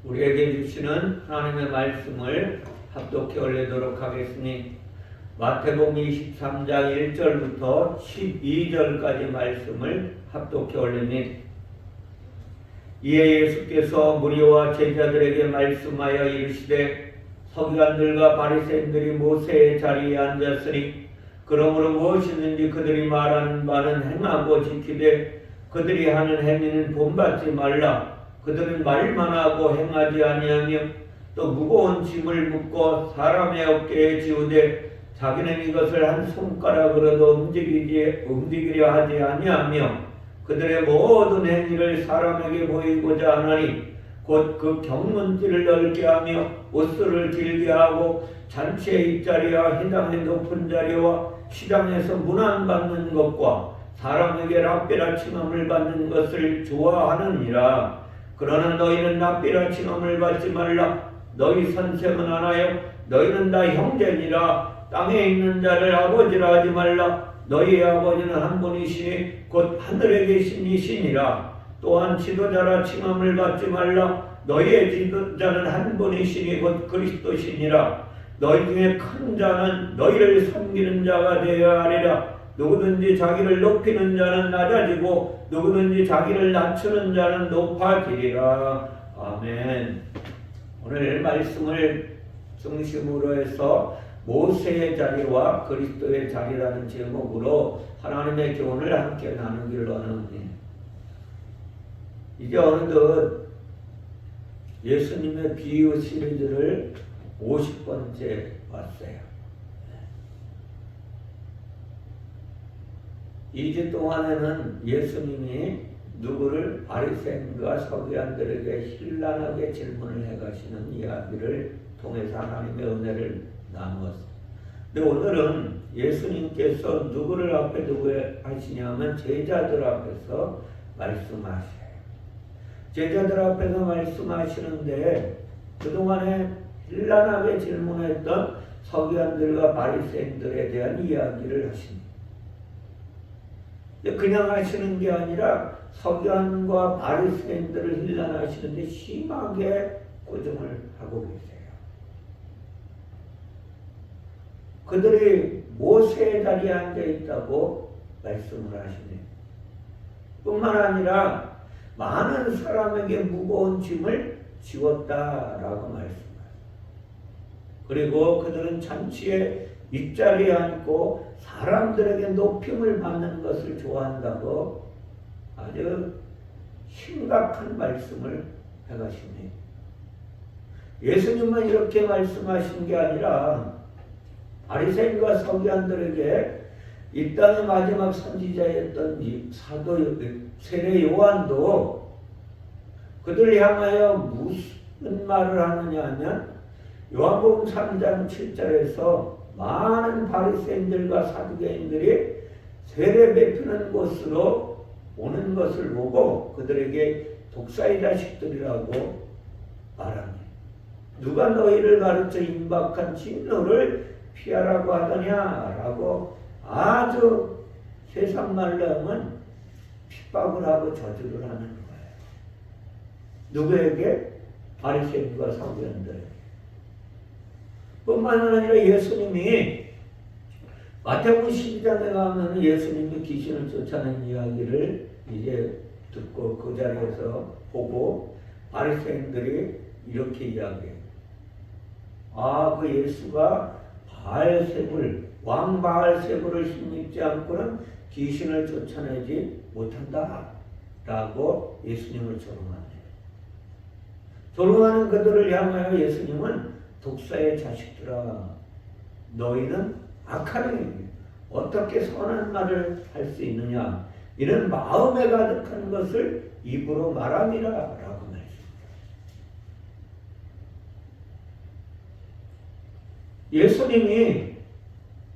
우리에게 주시는 하나님의 말씀을 합독해 올리도록 하겠으니 마태복음 23장 1절부터 12절까지 말씀을 합독해 올리니 이에 예수께서 무리와 제자들에게 말씀하여 이르시되 서기관들과 바리새인들이 모세의 자리에 앉았으니 그러므로 무엇이든지 그들이 말하는 바는 행하고 지키되 그들이 하는 행위는 본받지 말라. 그들은 말만 하고 행하지 아니하며 또 무거운 짐을 묶고 사람의 어깨에 지우되 자기는 이것을 한 손가락으로도 움직이려 하지 아니하며 그들의 모든 행위를 사람에게 보이고자 하나니 곧 그 경문지를 넓게 하며 옷수를 길게 하고 잔치의 입자리와 회당의 높은 자리와 시장에서 문안받는 것과 사람에게 랍비라 칭함을 받는 것을 좋아하느니라. 그러나 너희는 랍비라 칭함을 받지 말라. 너희 선생은 하나요 너희는 다 형제니라. 땅에 있는 자를 아버지라 하지 말라. 너희의 아버지는 한 분이시니 곧 하늘에 계신 이시니라. 또한 지도자라 칭함을 받지 말라. 너희의 지도자는 한 분이시니 곧 그리스도시니라. 너희 중에 큰 자는 너희를 섬기는 자가 되어야 하리라. 누구든지 자기를 높이는 자는 낮아지고 누구든지 자기를 낮추는 자는 높아지리라. 아멘. 오늘 말씀을 중심으로 해서 모세의 자리와 그리스도의 자리라는 제목으로 하나님의 교훈을 함께 나누기를 원합니다. 이제 어느덧 예수님의 비유 시리즈를 50번째 왔어요. 2주 동안에는 예수님이 누구를 바리새인과 서기관들에게 신랄하게 질문을 해가시는 이야기를 통해서 하나님의 은혜를 나누었습니다. 근데 오늘은 예수님께서 누구를 앞에 두고 하시냐면 제자들 앞에서 말씀하셔요. 제자들 앞에서 말씀하시는데 그동안에 신랄하게 질문했던 서기관들과 바리새인들에 대한 이야기를 하십니다. 그냥 하시는 게 아니라 서기관과 바리새인들을 힐난하시는데 심하게 고정을 하고 계세요. 그들이 모세의 자리에 앉아 있다고 말씀을 하시네요. 뿐만 아니라 많은 사람에게 무거운 짐을 지웠다라고 말씀하세요. 그리고 그들은 잔치에 윗자리에 앉고 사람들에게 높임을 받는 것을 좋아한다고 아주 심각한 말씀을 해가시네요. 예수님은 이렇게 말씀하신 게 아니라 바리새인과 서기관들에게 이 땅의 마지막 선지자였던 사도 세례 요한도 그들 향하여 무슨 말을 하느냐 하면 요한복음 3장 7절에서 많은 바리새인들과 사두개인들이 세례 베푸는 곳으로 오는 것을 보고 그들에게 독사의 자식들이라고 말합니다. 누가 너희를 가르쳐 임박한 진노를 피하라고 하더냐라고 아주 세상 말로 하면 핍박을 하고 저주를 하는 거예요. 누구에게? 바리새인과 서기관들에게. 뿐만 아니라 예수님이 마태복음 12장에 가면 예수님이 귀신을 쫓아낸 이야기를 이제 듣고 그 자리에서 보고 바리새인들이 이렇게 이야기해요. 아, 그 예수가 바알세불, 왕 바알세불을 힘입지 않고는 귀신을 쫓아내지 못한다 라고 예수님을 조롱합니다. 조롱하는 그들을 향하여 예수님은 독사의 자식들아, 너희는 악하니 어떻게 선한 말을 할 수 있느냐, 이런 마음에 가득한 것을 입으로 말함이라 라고 말했습니다. 예수님이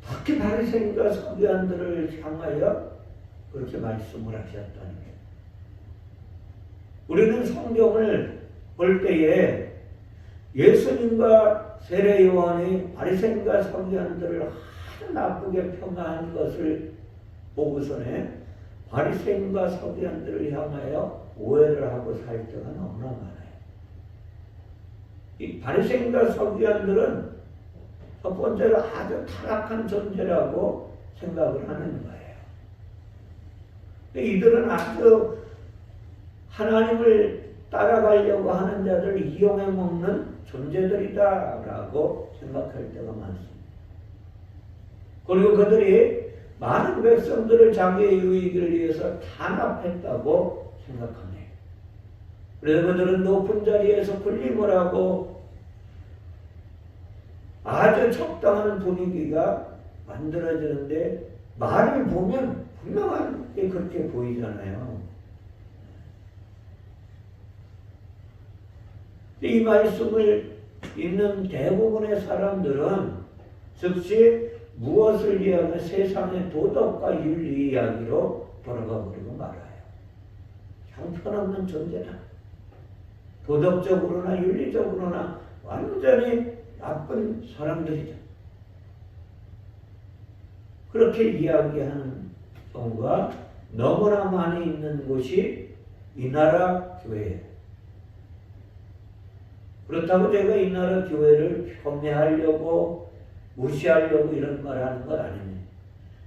특히 바리새인과 서기관들을 향하여 그렇게 말씀을 하셨다는 거예요. 우리는 성경을 볼 때에 예수님과 세례 요한이 바리새인과 서기관들을 아주 나쁘게 평가한 것을 보고서는 바리새인과 서기관들을 향하여 오해를 하고 살 때가 너무나 많아요. 이 바리새인과 서기관들은 첫 번째로 아주 타락한 존재라고 생각을 하는 거예요. 이들은 아주 하나님을 따라가려고 하는 자들을 이용해 먹는 존재들이다라고 생각할 때가 많습니다. 그리고 그들이 많은 백성들을 자기의 유익을 위해서 탄압했다고 생각합니다. 그래서 그들은 높은 자리에서 군림을 하고 아주 적당한 분위기가 만들어지는데 말을 보면 분명하게 그렇게 보이잖아요. 이 말씀을 읽는 대부분의 사람들은 즉시 무엇을 이야기하면 세상의 도덕과 윤리 이야기로 돌아가 버리고 말아요. 형편없는 존재다. 도덕적으로나 윤리적으로나 완전히 나쁜 사람들이다. 그렇게 이야기하는 경우가 너무나 많이 있는 곳이 이 나라 교회예요. 그렇다고 제가 이 나라 교회를 폄훼하려고 무시하려고 이런 말을 하는 건 아닙니다.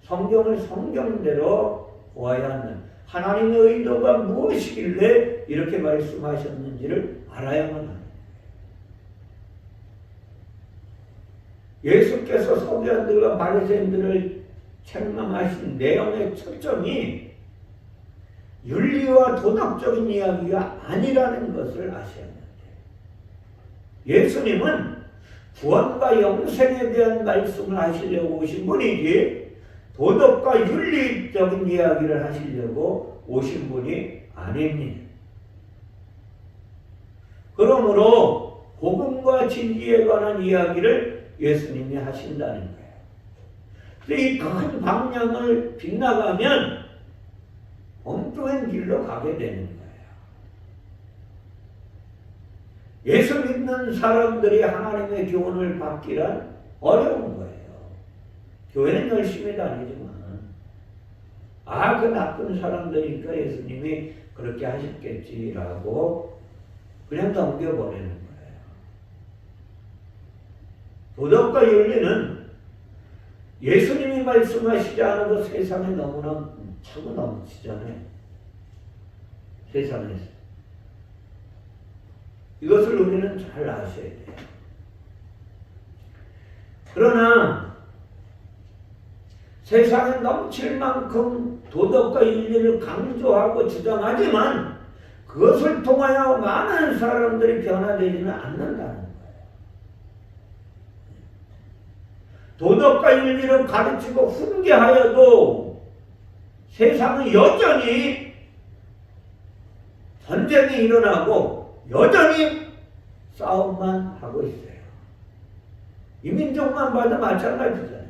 성경을 성경대로 보아야 한다. 하나님의 의도가 무엇이길래 이렇게 말씀하셨는지를 알아야만 합니다. 예수께서 서기관들과 바리새인들을 책망하신 내용의 초점이 윤리와 도덕적인 이야기가 아니라는 것을 아셔야 합니다. 예수님은 구원과 영생에 대한 말씀을 하시려고 오신 분이지 도덕과 윤리적인 이야기를 하시려고 오신 분이 아닙니다. 그러므로 복음과 진리에 관한 이야기를 예수님이 하신다는 거예요. 이 큰 방향을 빗나가면 엉뚱한 길로 가게 되는 거예요. 예수 믿는 사람들이 하나님의 교훈을 받기란 어려운 거예요. 교회는 열심히 다니지만 그 나쁜 사람들이니까 예수님이 그렇게 하셨겠지라고 그냥 넘겨버리는 거예요. 도덕과 윤리는 예수님이 말씀하시지 않아도 세상에 너무나 차고 넘치잖아요. 세상에서. 이것을 우리는 잘 아셔야 돼요. 그러나 세상에 넘칠 만큼 도덕과 윤리를 강조하고 주장하지만 그것을 통하여 많은 사람들이 변화되지는 않는다는 거예요. 도덕과 윤리를 가르치고 훈계하여도 세상은 여전히 전쟁이 일어나고 여전히 싸움만 하고 있어요. 이민족만 봐도 마찬가지잖아요.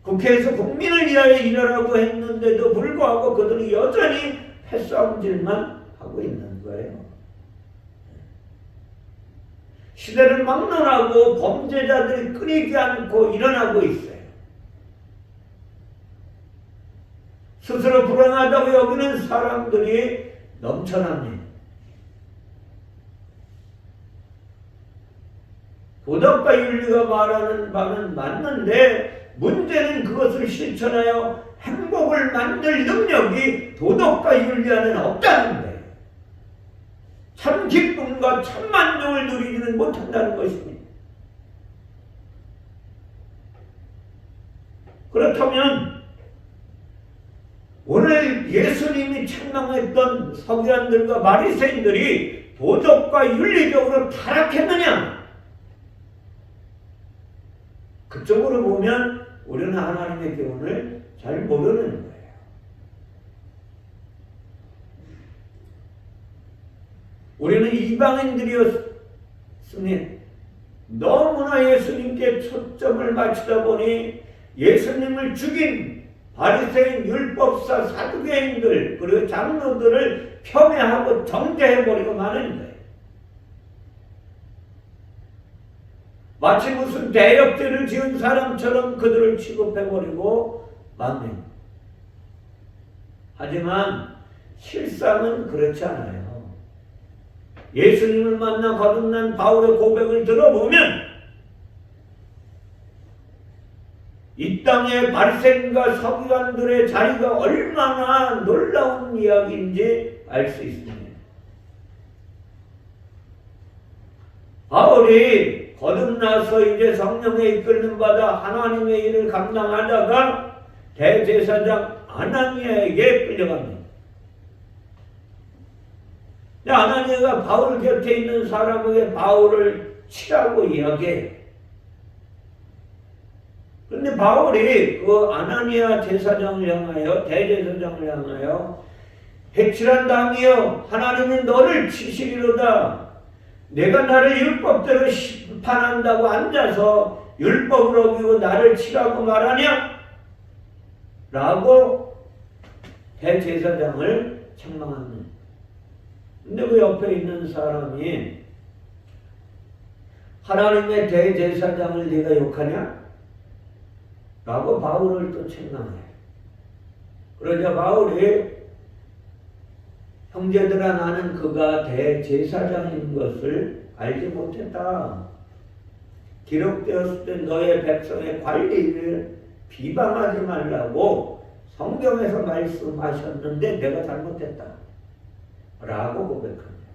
국회에서 국민을 위하여 일하라고 했는데도 불구하고 그들이 여전히 패싸움질만 하고 있는 거예요. 시대를 막론하고 범죄자들이 끊이지 않고 일어나고 있어요. 스스로 불행하다고 여기는 사람들이 넘쳐납니다. 도덕과 윤리가 말하는 바는 맞는데 문제는 그것을 실천하여 행복을 만들 능력이 도덕과 윤리 안에는 없다는 거예요. 참 기쁨과 참 만족을 누리지는 못한다는 것입니다. 그렇다면 오늘 예수님이 책망했던 서기관들과 바리새인들이 도덕과 윤리적으로 타락했느냐? 그쪽으로 보면 우리는 하나님의 교훈을 잘 모르는 거예요. 우리는 이방인들이었으니 너무나 예수님께 초점을 맞추다 보니 예수님을 죽인 바리새인, 율법사, 사두개인들 그리고 장로들을 폄훼하고 정죄해버리고 마는 거예요. 마치 무슨 대역죄를 지은 사람처럼 그들을 취급해버리고 마는. 하지만 실상은 그렇지 않아요. 예수님을 만나 거듭난 바울의 고백을 들어보면 이 땅의 바리새인과 서기관들의 자리가 얼마나 놀라운 이야기인지 알 수 있습니다. 바울이 거듭나서 이제 성령에 이끌는 받아 하나님의 일을 감당하다가 대제사장 아나니아에게 끌려갑니다. 아나니아가 바울 곁에 있는 사람에게 바울을 치라고 이야기해요. 그런데 바울이 그 아나니아 제사장을 향하여, 대제사장을 향하여 해칠한 담이여, 하나님이 너를 치시리로다. 내가 나를 율법대로 심판한다고 앉아서 율법을 어기고 나를 치라고 말하냐? 라고 대제사장을 책망합니다. 근데 그 옆에 있는 사람이 하나님의 대제사장을 네가 욕하냐? 라고 바울을 또 책망해요. 그러자 바울이 형제들아, 나는 그가 대제사장인 것을 알지 못했다. 기록되었을 때 너의 백성의 관리를 비방하지 말라고 성경에서 말씀하셨는데 내가 잘못했다. 라고 고백합니다.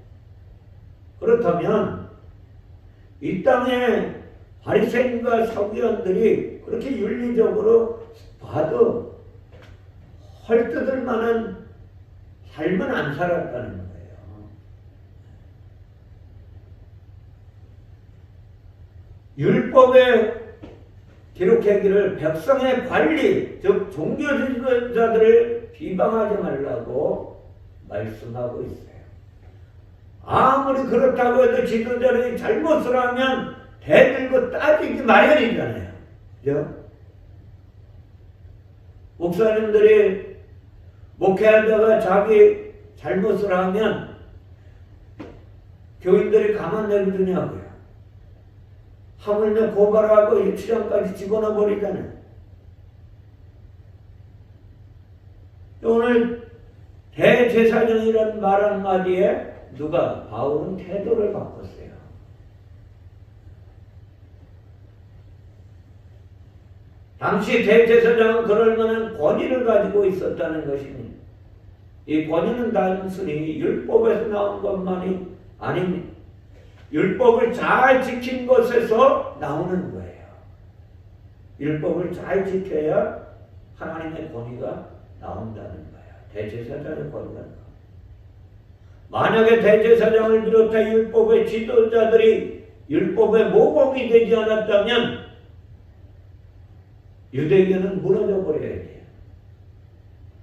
그렇다면 이 땅에 바리새인과 서기관들이 그렇게 윤리적으로 봐도 헐뜯을 만한 삶은 안 살았다는 거예요. 율법에 기록하기를 백성의 관리, 즉 종교 지도자들을 비방하지 말라고 말씀하고 있어요. 아무리 그렇다고 해도 지도자들이 잘못을 하면 대들고 따지기 마련이잖아요. 그죠? 목사님들이 목회하다가 자기 잘못을 하면 교인들이 가만 내두냐고요. 하물며 고발하고 유치장까지 집어넣어 버리잖아요. 오늘 대제사장이라는 말 한마디에 누가? 바울은 태도를 바꿨어요. 당시 대제사장은 그럴 만한 권위를 가지고 있었다는 것입니다. 이 권위는 단순히 율법에서 나온 것만이 아닙니다. 율법을 잘 지킨 것에서 나오는 거예요. 율법을 잘 지켜야 하나님의 권위가 나온다는 거예요. 대제사장의 권위가. 만약에 대제사장을 비롯해 율법의 지도자들이 율법의 모범이 되지 않았다면 유대교는 무너져 버려야 돼요.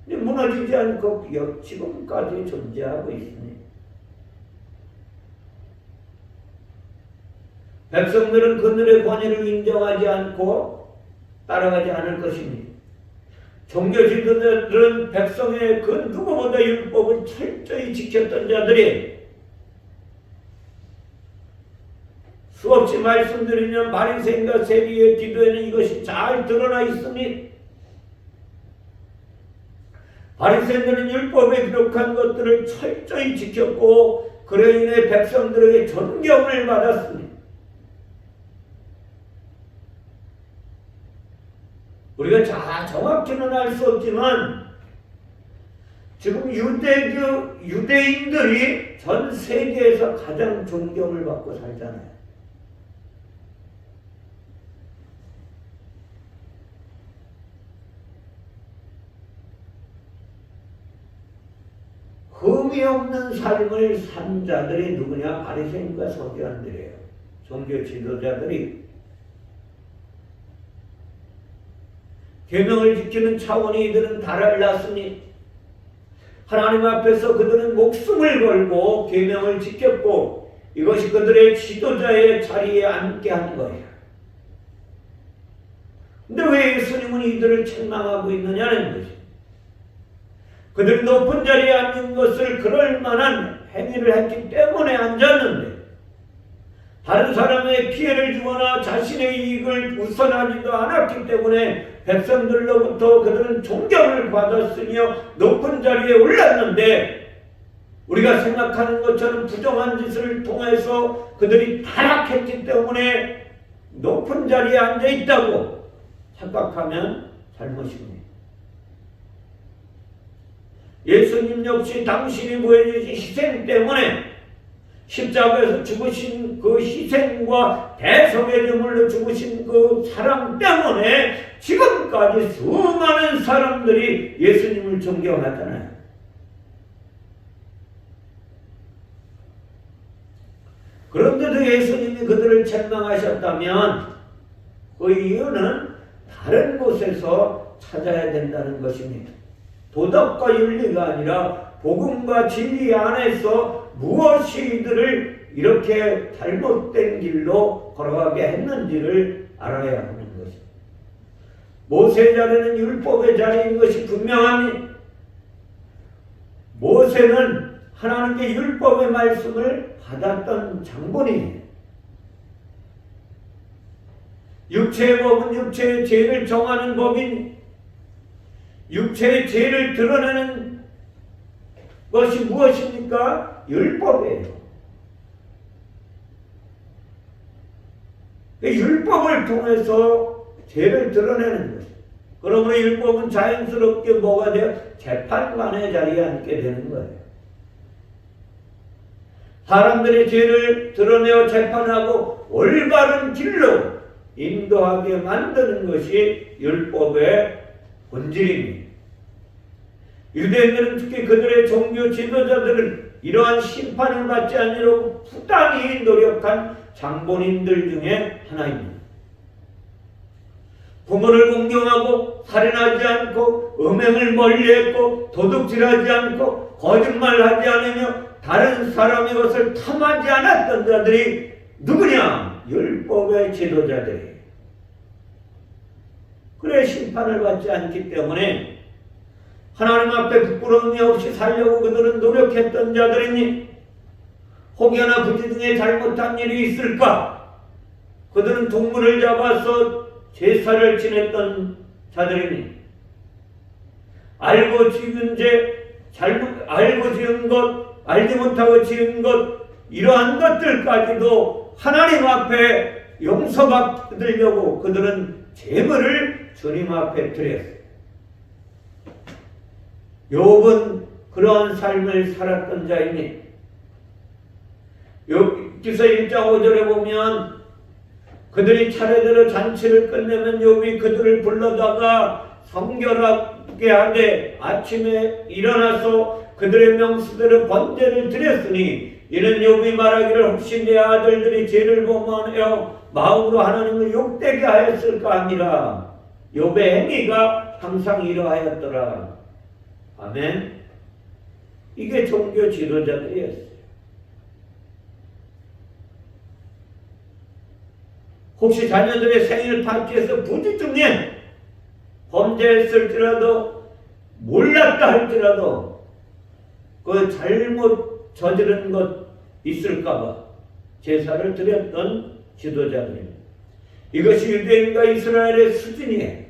근데 무너지지 않고 지금까지 존재하고 있습니다. 백성들은 그들의 권위를 인정하지 않고 따라가지 않을 것입니다. 종교 지도자들은 백성의 그 누구보다 율법을 철저히 지켰던 자들이 수없이 말씀드리면 바리새인과 세리의 기도에는 이것이 잘 드러나 있으니 바리새인들은 율법에 기록한 것들을 철저히 지켰고 그로 인해 백성들에게 존경을 받았습니다. 우리가 정확히는 알 수 없지만 지금 유대인들이 전 세계에서 가장 존경을 받고 살잖아요. 흠이 없는 삶을 산 자들이 누구냐? 바리새인과 서기관들이에요. 종교 지도자들이. 계명을 지키는 차원이 이들은 달랐으니 하나님 앞에서 그들은 목숨을 걸고 계명을 지켰고 이것이 그들의 지도자의 자리에 앉게 한 거예요. 근데 왜 예수님은 이들을 책망하고 있느냐는 것이, 그들이 높은 자리에 앉는 것을 그럴 만한 행위를 했기 때문에 앉았는데 다른 사람의 피해를 주거나 자신의 이익을 우선하지도 않았기 때문에 백성들로부터 그들은 존경을 받았으며 높은 자리에 올랐는데 우리가 생각하는 것처럼 부정한 짓을 통해서 그들이 타락했기 때문에 높은 자리에 앉아 있다고 생각하면 잘못입니다. 예수님 역시 당신이 보여주신 희생 때문에 십자가에서 죽으신 그 희생과 대속의 제물로 죽으신 그 사랑 때문에 지금까지 수많은 사람들이 예수님을 존경하잖아요. 그런데도 예수님이 그들을 책망하셨다면 그 이유는 다른 곳에서 찾아야 된다는 것입니다. 도덕과 윤리가 아니라 복음과 진리 안에서 무엇이 이들을 이렇게 잘못된 길로 걸어가게 했는지를 알아야 하는 것입니다. 모세의 자리는 율법의 자리인 것이 분명합니다. 모세는 하나님의 율법의 말씀을 받았던 장본이에요. 육체의 법은 육체의 죄를 정하는 법인, 육체의 죄를 드러내는 것이 무엇입니까? 율법이에요. 율법을 통해서 죄를 드러내는 것이에요. 그러므로 율법은 자연스럽게 뭐가 돼요? 재판관의 자리에 앉게 되는 거예요. 사람들의 죄를 드러내어 재판하고 올바른 길로 인도하게 만드는 것이 율법의 본질입니다. 유대인들은 특히 그들의 종교 지도자들은 이러한 심판을 받지 않으려고 부단히 노력한 장본인들 중에 하나입니다. 부모를 공경하고 살인하지 않고 음행을 멀리했고 도둑질하지 않고 거짓말하지 않으며 다른 사람의 것을 탐하지 않았던 자들이 누구냐? 율법의 지도자들이에요. 그래 심판을 받지 않기 때문에 하나님 앞에 부끄러움이 없이 살려고 그들은 노력했던 자들이니 혹여나 그들 중에 잘못한 일이 있을까? 그들은 동물을 잡아서 제사를 지냈던 자들이니 알고 지은 죄, 알고 지은 것, 알지 못하고 지은 것, 이러한 것들까지도 하나님 앞에 용서받으려고 그들은 제물을 주님 앞에 드렸어요. 욥은 그러한 삶을 살았던 자이니 욥기서 1장 5절에 보면 그들이 차례대로 잔치를 끝내면 욥이 그들을 불러다가 성결하게 하되 아침에 일어나서 그들의 명수대로 번제를 드렸으니 이는 욥이 말하기를 혹시 내 아들들이 죄를 범하여 마음으로 하나님을 욕되게 하였을까 하니라. 욥의 행위가 항상 이러하였더라. 아멘. 이게 종교 지도자들이었어요. 혹시 자녀들의 생일 파티에서 부지 중에 범죄했을지라도 몰랐다 할지라도 그 잘못 저지른 것 있을까봐 제사를 드렸던 지도자들입니다. 이것이 유대인과 이스라엘의 수준이에요.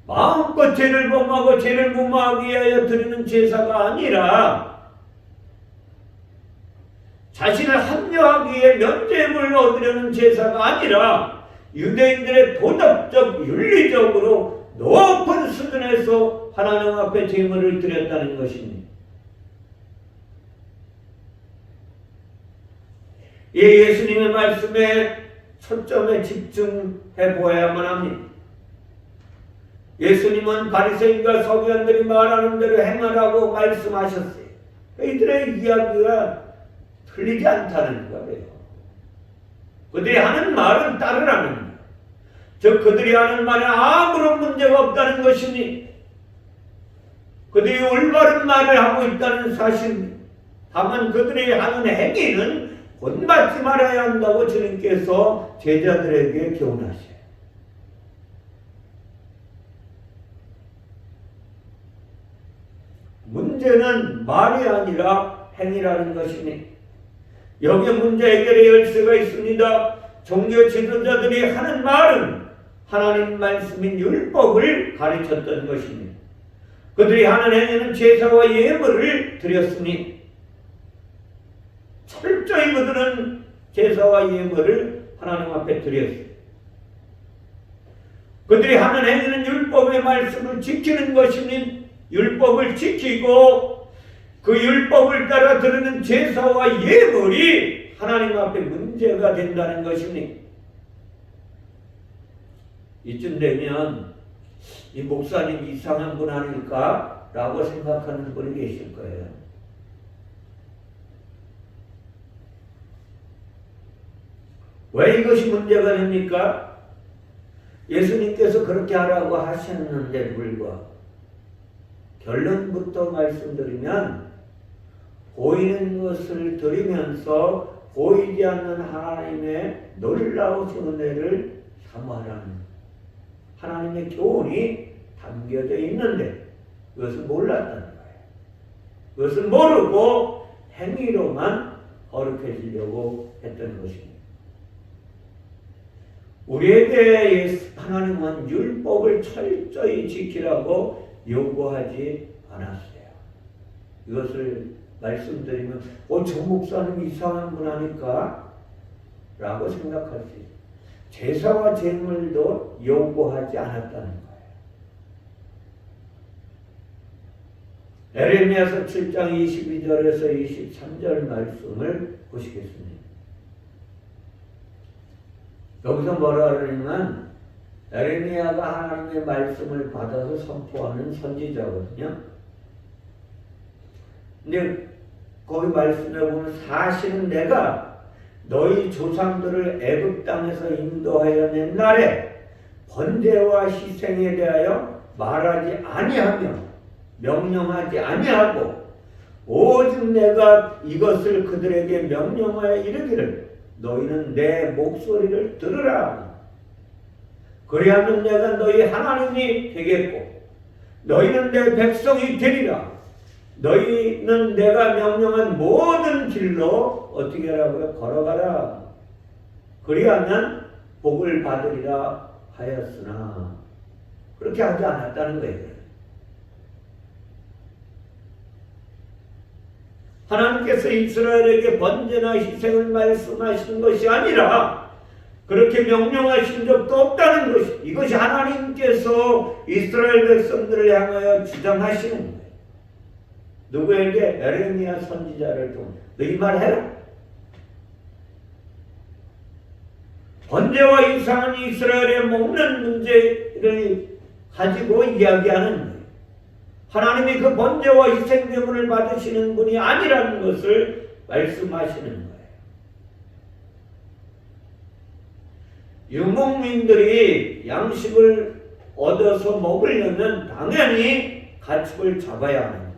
마음껏 죄를 범하고 죄를 무마하기 위하여 드리는 제사가 아니라 자신을 합리화하기 위해 면죄부를 얻으려는 제사가 아니라 유대인들의 도덕적, 윤리적으로 높은 수준에서 하나님 앞에 제물을 드렸다는 것입니다. 예수님의 말씀에 초점에 집중해 보아야만 합니다. 예수님은 바리새인과 서기관들이 말하는 대로 행하라고 말씀하셨어요. 이들의 이야기가 틀리지 않다는 거예요. 그들이 하는 말은 따르라는 거예요. 즉 그들이 하는 말에 아무런 문제가 없다는 것이니 그들이 올바른 말을 하고 있다는 사실입니다. 다만 그들이 하는 행위는 본받지 말아야 한다고 주님께서 제자들에게 교훈하셔요. 문제는 말이 아니라 행위라는 것이니 여기에 문제 해결의 열쇠가 있습니다. 종교 지도자들이 하는 말은 하나님 말씀인 율법을 가르쳤던 것입니다. 그들이 하는 행위는 제사와 예물을 드렸으니 철저히 그들은 제사와 예물을 하나님 앞에 드렸어요. 그들이 하는 행위는 율법의 말씀을 지키는 것이니 율법을 지키고 그 율법을 따라 드리는 제사와 예물이 하나님 앞에 문제가 된다는 것이니 이쯤 되면 이 목사님 이상한 분 아닐까? 라고 생각하는 분이 계실 거예요. 왜 이것이 문제가 됩니까? 예수님께서 그렇게 하라고 하셨는데 불구하고 결론부터 말씀드리면 보이는 것을 드리면서 보이지 않는 하나님의 놀라우신 은혜를 사모하라는 하나님의 교훈이 담겨져 있는데 그것을 몰랐다는 거예요. 그것을 모르고 행위로만 거룩해지려고 했던 것입니다. 우리에게 하나님은 율법을 철저히 지키라고 요구하지 않았어요. 이것을 말씀드리면 저 목사는 이상한 분 아닐까? 라고 생각할 수 있어요. 제사와 제물도 요구하지 않았다는 거예요. 에레미야서 7장 22절에서 23절 말씀을 보시겠습니다. 여기서 뭐라 그러냐면 에레미야가 하나님의 말씀을 받아서 선포하는 선지자거든요. 근데 거기 말씀에 보면 사실은 내가 너희 조상들을 애굽 땅에서 인도하여 낸 날에 번제와 희생에 대하여 말하지 아니하며 명령하지 아니하고 오직 내가 이것을 그들에게 명령하여 이르기를 너희는 내 목소리를 들으라. 그리하면 내가 너희 하나님이 되겠고 너희는 내 백성이 되리라. 너희는 내가 명령한 모든 길로 어떻게 하라고요? 걸어가라. 그리하면 복을 받으리라 하였으나 그렇게 하지 않았다는 거예요. 하나님께서 이스라엘에게 번제나 희생을 말씀하시는 것이 아니라 그렇게 명령하신 적도 없다는 것이 이것이 하나님께서 이스라엘 백성들을 향하여 주장하시는 거예요. 누구에게? 에레미야 선지자를 통해 너 이 말 해라. 번제와 이상은 이스라엘의 먹는 문제를 가지고 이야기하는 거예요. 하나님이 그 번제와 희생제물을 받으시는 분이 아니라는 것을 말씀하시는 거예요. 유목민들이 양식을 얻어서 먹으려면 당연히 가축을 잡아야 하는 거예요.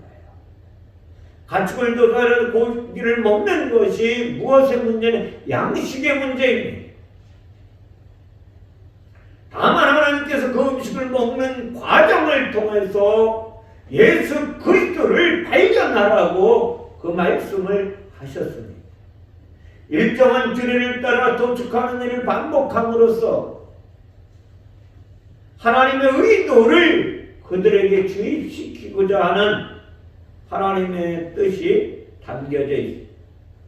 가축을 둬서 고기를 먹는 것이 무엇의 문제는 양식의 문제입니다. 다만 하나님께서 그 음식을 먹는 과정을 통해서 예수 그리스도를 발견하라고 그 말씀을 하셨습니다. 일정한 규례를 따라 도축하는 일을 반복함으로써 하나님의 의도를 그들에게 주입시키고자 하는 하나님의 뜻이 담겨져 있습니다.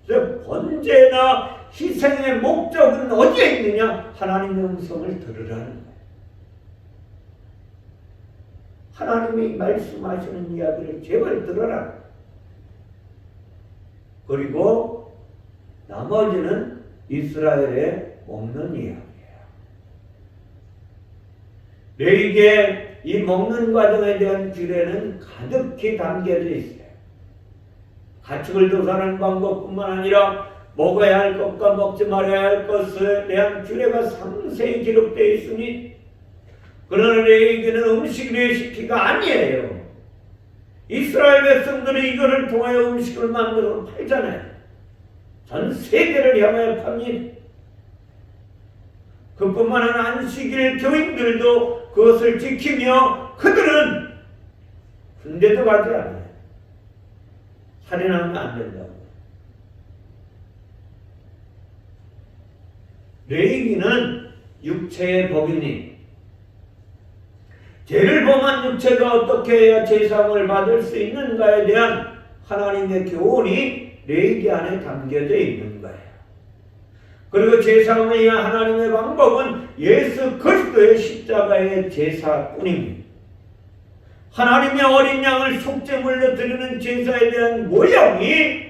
그래서 번제나 희생의 목적은 어디에 있느냐? 하나님의 음성을 들으라는 거예요. 하나님이 말씀하시는 이야기를 제발 들어라. 그리고 나머지는 이스라엘에 먹는 이야기예요. 레위기에 이 먹는 과정에 대한 규례는 가득히 담겨져 있어요. 가축을 도살하는 방법뿐만 아니라 먹어야 할 것과 먹지 말아야 할 것에 대한 규례가 상세히 기록되어 있으니 그러나 레위기는 음식 레시피가 아니에요. 이스라엘 백성들이 이거를 통하여 음식을 만들어 팔잖아요. 전 세계를 향하여 팝니다. 그뿐만 아니라 안식일 교인들도 그것을 지키며 그들은 군대도 가지 않아요. 살인하면 안 된다고. 레위기는 육체의 법이니 죄를 범한 육체가 어떻게 해야 제사함을 받을 수 있는가에 대한 하나님의 교훈이 레위기 안에 담겨져 있는 거예요. 그리고 제사함을 위한 하나님의 방법은 예수 그리스도의 십자가의 제사뿐입니다. 하나님의 어린 양을 속죄물로 드리는 제사에 대한 모형이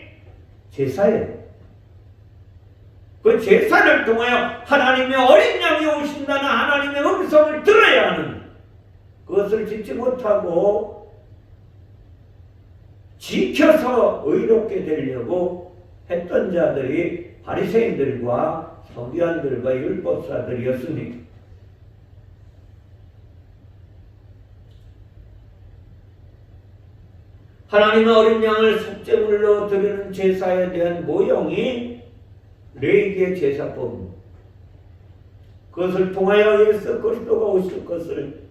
제사예요. 그 제사를 통하여 하나님의 어린 양이 오신다는 하나님의 음성을 들어야 하는, 그것을 듣지 못하고 지켜서 의롭게 되려고 했던 자들이 바리새인들과 서기관들과 율법사들이었습니다. 하나님의 어린 양을 속죄물로 드리는 제사에 대한 모형이 레위기의 제사법입니다. 그것을 통하여 예수 그리스도가 오실 것을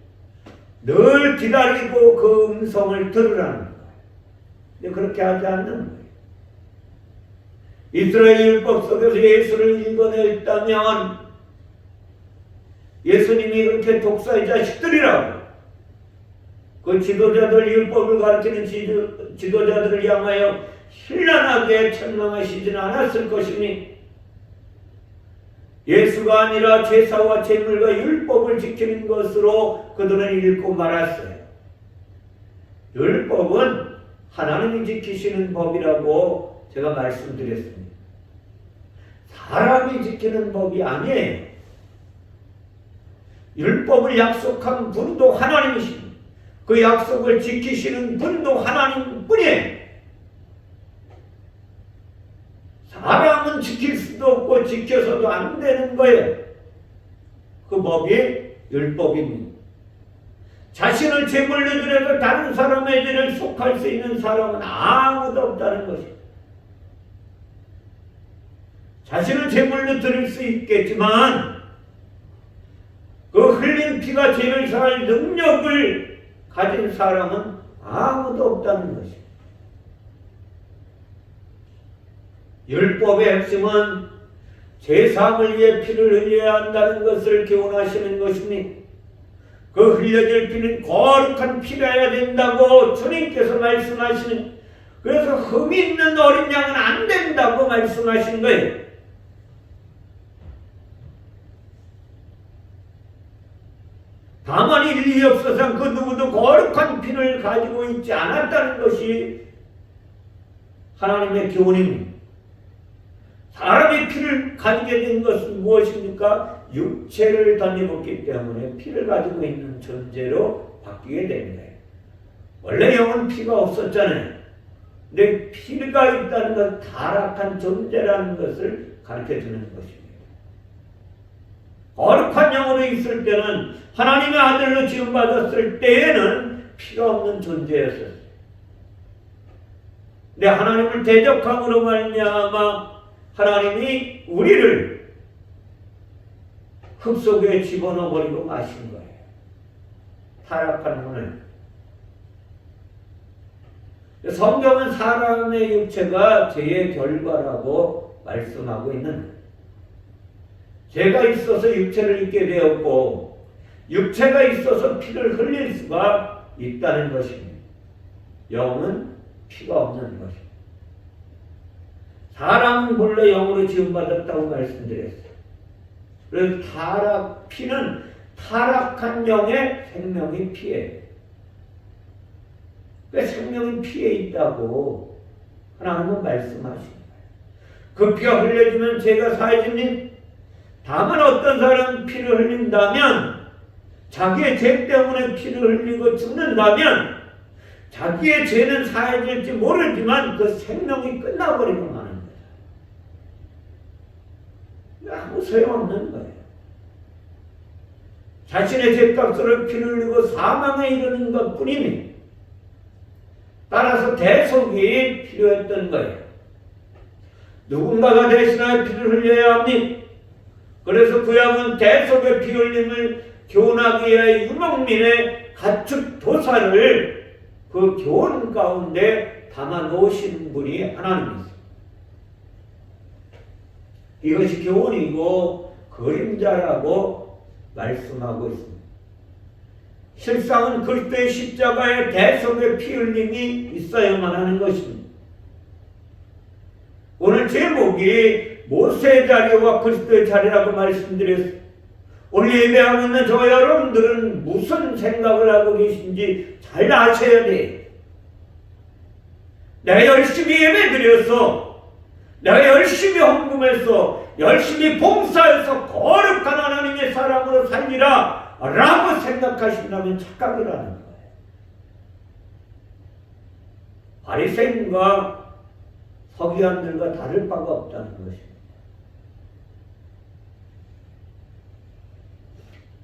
늘 기다리고 그 음성을 들으라는 거예요. 근데 그렇게 하지 않는 거예요. 이스라엘 율법 속에서 예수를 읽어냈다면 예수님이 그렇게 독사의 자식들이라고 그 지도자들, 율법을 가르치는 지도자들을 향하여 신랄하게 책망하시지는 않았을 것이니, 예수가 아니라 제사와 제물과 율법을 지키는 것으로 그들은 읽고 말았어요. 율법은 하나님이 지키시는 법이라고 제가 말씀드렸습니다. 사람이 지키는 법이 아니에요. 율법을 약속한 분도 하나님이십니다. 그 약속을 지키시는 분도 하나님뿐이에요. 사람은 지킬 수도 없고 지켜서도 안 되는 거예요. 그 법이 율법입니다. 자신을 제물로 드려서 다른 사람의 죄를 속할 수 있는 사람은 아무도 없다는 것입니다. 자신을 제물로 드릴 수 있겠지만 그 흘린 피가 죄를 사할 능력을 가진 사람은 아무도 없다는 것입니다. 율법의 핵심은 제사함을 위해 피를 흘려야 한다는 것을 교훈하시는 것입니다. 그 흘려질 피는 거룩한 피라야 된다고 주님께서 말씀하시는, 그래서 흠이 있는 어린 양은 안 된다고 말씀하신 거예요. 다만 인류 역사상 그 누구도 거룩한 피를 가지고 있지 않았다는 것이 하나님의 교훈입니다. 사람이 피를 가지게 된 것은 무엇입니까? 육체를 던져먹기 때문에 피를 가지고 있는 존재로 바뀌게 된 거예요. 원래 영은 피가 없었잖아요. 근데 피가 있다는 건 타락한 존재라는 것을 가르쳐주는 것입니다. 거룩한 영으로 있을 때는, 하나님의 아들로 지음받았을 때에는 피가 없는 존재였어요. 근데 하나님을 대적함으로 말미암아 하나님이 우리를 흙 속에 집어넣어 버리고 마신 거예요. 타락한 혼을. 성경은 사람의 육체가 죄의 결과라고 말씀하고 있는 거예요. 죄가 있어서 육체를 입게 되었고 육체가 있어서 피를 흘릴 수가 있다는 것입니다. 영은 피가 없는 것입니다. 사람은 본래 영으로 지음받았다고 말씀드렸어요. 그래서 피는 타락한 영의 생명이 피예요. 그 생명이 피에 있다고 하나님은 말씀하십니다. 그 피가 흘려지면 죄가 사해집니다. 다만 어떤 사람은 피를 흘린다면, 자기의 죄 때문에 피를 흘리고 죽는다면 자기의 죄는 사해질지 모르지만 그 생명이 끝나버리고 마는 거예요. 아무 소용없는 거예요. 자신의 죄값으로 피를 흘리고 사망에 이르는 것뿐이니, 따라서 대속이 필요했던 거예요. 누군가가 대신하여 피를 흘려야 합니다. 그래서 구약은 대속의 피 흘림을 교훈하기 위해 유목민의 가축 도사를 그 교훈 가운데 담아 놓으신 분이 하나님이세요. 이것이 교훈이고 그림자라고 말씀하고 있습니다. 실상은 그리스도의 십자가의 대속의 피 흘림이 있어야만 하는 것입니다. 오늘 제목이 모세의 자리와 그리스도의 자리라고 말씀드렸습니다. 오늘 예배하고 있는 저 여러분들은 무슨 생각을 하고 계신지 잘 아셔야 돼요. 내가 열심히 예배드려서, 내가 열심히 헌금해서, 열심히 봉사해서 거룩한 하나님의 사람으로 살리라 라고 생각하신다면 착각이라는 거예요. 바리새인과 서기관들과 다를 바가 없다는 것입니다.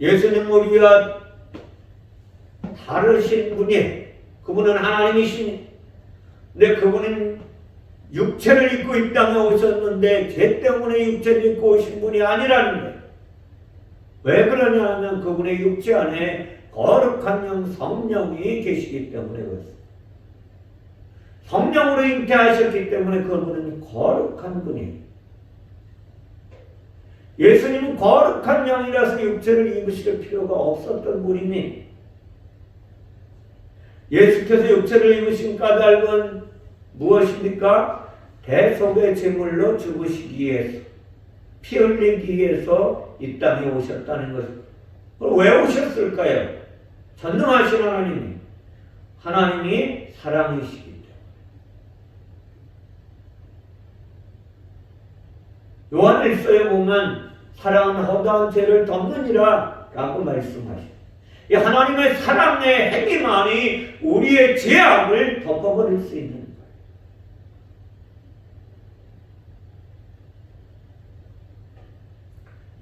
예수님 우리와 다르신 분이, 그분은 하나님이시니, 근데 그분은 육체를 입고 이 땅에 오셨는데 죄 때문에 육체를 입고 오신 분이 아니라는 거예요. 왜 그러냐 하면 그분의 육체 안에 거룩한 영 성령이 계시기 때문에 그렇습니다. 성령으로 잉태하셨기 때문에 그분은 거룩한 분이에요. 예수님은 거룩한 영이라서 육체를 입으실 필요가 없었던 분이니, 예수께서 육체를 입으신 까닭은 무엇입니까? 대속의 제물로 죽으시기 위해서, 피 흘리기 위해서 이 땅에 오셨다는 것입니다. 왜 오셨을까요? 전능하신 하나님이 사랑이시기 때문에. 요한일서에 보면 사랑은 허다한 죄를 덮느니라 라고 말씀하십니다. 이 하나님의 사랑의 행위만이 우리의 죄악을 덮어버릴 수 있는 거예요.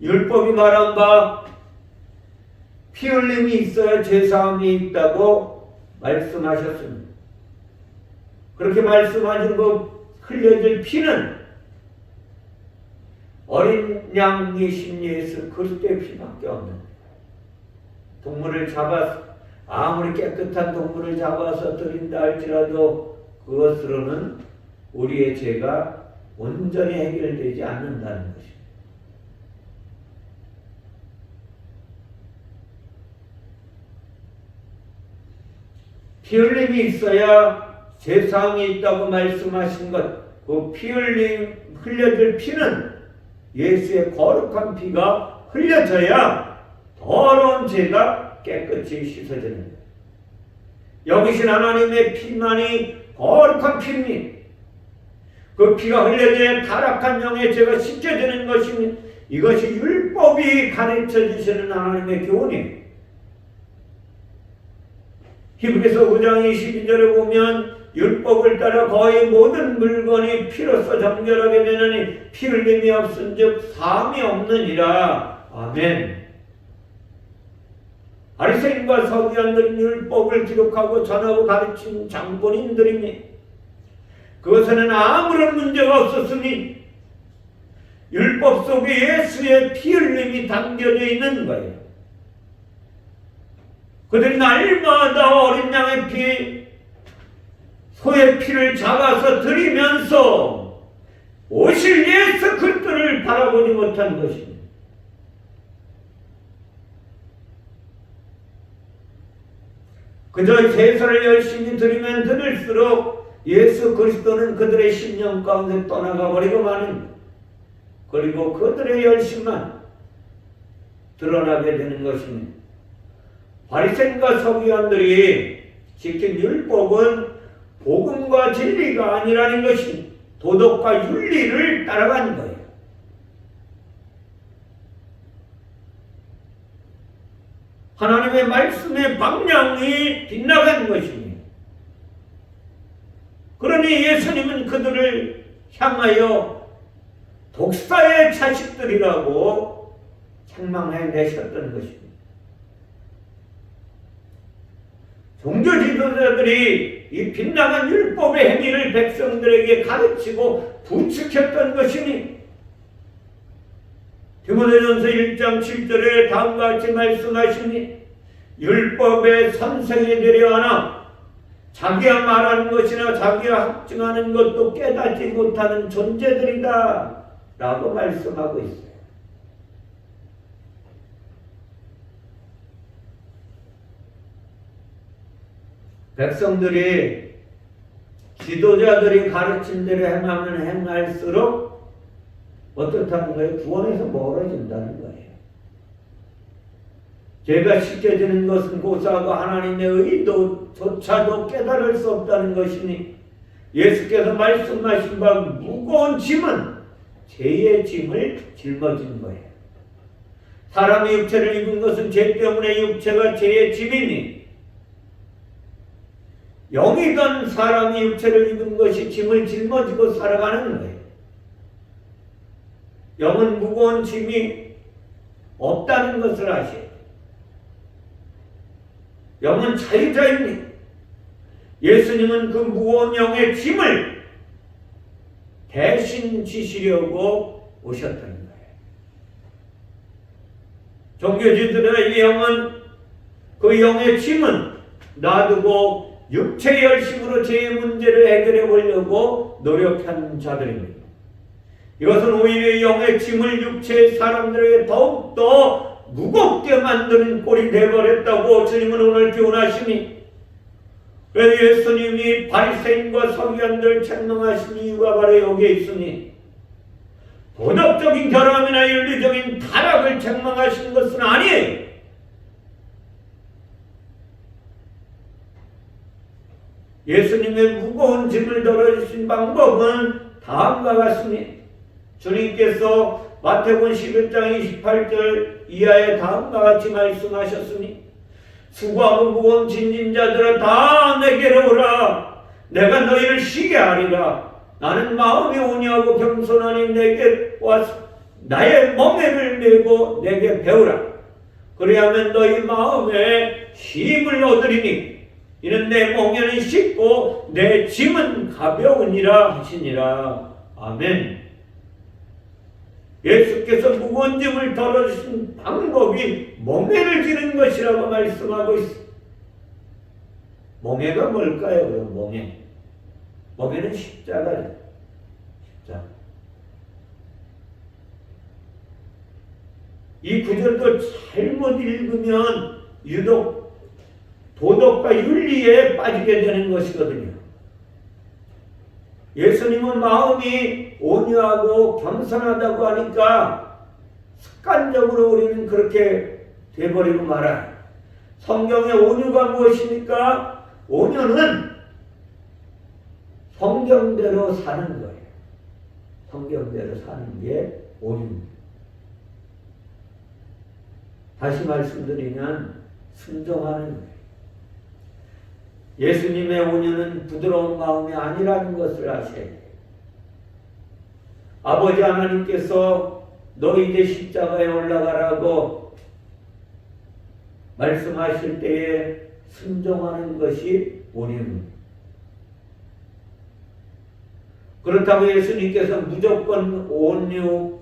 율법이 말한 바 피 흘림이 있어야 죄사함이 있다고 말씀하셨습니다. 그렇게 말씀하신 그 흘려질 피는 어린 양이신 예수 그리스도의 피밖에 없는 거예요. 동물을 잡아서, 아무리 깨끗한 동물을 잡아서 드린다 할지라도 그것으로는 우리의 죄가 온전히 해결되지 않는다는 것입니다. 피 흘림이 있어야 죄사함이 있다고 말씀하신 것, 그 피 흘려질 피는 예수의 거룩한 피가 흘려져야 더러운 죄가 깨끗이 씻어지는 거예요. 여기신 하나님의 피만이 거룩한 피입니다. 그 피가 흘려져야 타락한 영의 죄가 씻겨지는 것입니다. 이것이 율법이 가르쳐 주시는 하나님의 교훈이에요. 히브리서 5장 22절에 보면 율법을 따라 거의 모든 물건이 피로써 정결하게 되느니 피 흘림이 없은즉 사함이 없느니라. 아멘. 바리새인과 서기관들은 율법을 기록하고 전하고 가르친 장본인들입니다. 그것에는 아무런 문제가 없었으니 율법 속에 예수의 피 흘림이 담겨져 있는 거예요. 그들이 날마다 어린 양의 피, 소의 피를 잡아서 드리면서 오실 예수 그리스도를 바라보지 못한 것입니다. 그저 제사를 열심히 드리면 드릴수록 예수 그리스도는 그들의 심령 가운데 떠나가 버리고 마는, 그리고 그들의 열심만 드러나게 되는 것입니다. 바리새인과 서기관들이 지킨 율법은 복음과 진리가 아니라는 것입니다. 도덕과 윤리를 따라가는 거예요. 하나님의 말씀의 방향이 빗나간 것입니다. 그러니 예수님은 그들을 향하여 독사의 자식들이라고 책망해 내셨던 것입니다. 종교 지도자들이 이 빗나간 율법의 행위를 백성들에게 가르치고 부추겼던 것이니 디모데전서 1장 7절에 다음과 같이 말씀하시니 율법의 선생이 되려 하나 자기가 말하는 것이나 자기가 확증하는 것도 깨닫지 못하는 존재들이다 라고 말씀하고 있어요. 백성들이 지도자들이 가르친 대로 행하면 행할수록 어떻다는 거예요? 구원에서 멀어진다는 거예요. 죄가 씻겨지는 것은 고사하고 하나님의 의도조차도 깨달을 수 없다는 것이니 예수께서 말씀하신 바 무거운 짐은 죄의 짐을 짊어진 거예요. 사람의 육체를 입은 것은 죄 때문에 육체가 죄의 짐이니 영이던 사람이 육체를 입은 것이 짐을 짊어지고 살아가는 거예요. 영은 무거운 짐이 없다는 것을 아셔야 돼요. 영은 자유자입니다. 예수님은 그 무거운 영의 짐을 대신 지시려고 오셨다는 거예요. 종교주의들의 영은 그 영의 짐은 놔두고 육체의 열심으로 죄의 문제를 해결해 보려고 노력한 자들입니다. 이것은 오히려 영의 짐을 육체의 사람들에게 더욱더 무겁게 만드는 꼴이 되어버렸다고 주님은 오늘 교훈하시니, 그래서 예수님이 바리새인과 서기관들을 책망하신 이유가 바로 여기에 있으니 도덕적인 결함이나 윤리적인 타락을 책망하신 것은 아니에요. 예수님의 무거운 짐을 덜어주신 방법은 다음과 같습니다. 주님께서 마태복음 11장 28절 이하에 다음과 같이 말씀하셨으니 수고하고 무거운 짐진 자들아 다 내게로 오라. 내가 너희를 쉬게 하리라. 나는 마음이 온유하고 겸손하니 내게 와서 나의 멍에를 메고 내게 배우라. 그리하면 너희 마음에 쉼을 얻으리니 이는 내 멍에는 쉽고 내 짐은 가벼우니라 하시니라. 아멘. 예수께서 무거운 짐을 덜어주신 방법이 멍에를 지는 것이라고 말씀하고 있습니다. 멍에가 뭘까요? 멍에. 멍에는 십자가예요. 십자가. 이 구절도 잘못 읽으면 유독 도덕과 윤리에 빠지게 되는 것이거든요. 예수님은 마음이 온유하고 겸손하다고 하니까 습관적으로 우리는 그렇게 돼버리고 말아요. 성경의 온유가 무엇입니까? 온유는 성경대로 사는 거예요. 성경대로 사는 게 온유입니다. 다시 말씀드리면 순종하는 거예요. 예수님의 온유는 부드러운 마음이 아니라는 것을 아셔야 돼요. 아버지 하나님께서 너 이제 십자가에 올라가라고 말씀하실 때에 순종하는 것이 온유입니다. 그렇다고 예수님께서 무조건 온유에